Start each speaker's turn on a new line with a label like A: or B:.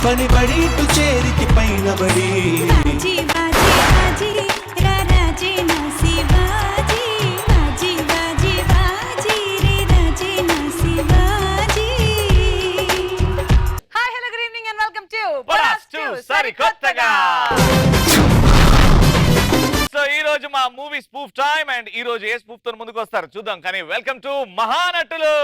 A: పని బడి ఇటు చేరికి పైన బడి
B: బాజీ బాజీ బాజీ రాజే నా శివాజీ బాజీ బాజీ బాజీ రే రాజే నా Shivaji.
C: Hi hello good evening and welcome to
D: పరాస్తు సరికొత్తగా. సో ఈ రోజు మా మూవీ స్పూఫ్ టైం అండ్ ఈ రోజు ఏ స్పూఫ్ తో ముందుకు వస్తారు చూద్దాం. కానీ వెల్కమ్ టు మహానటులు.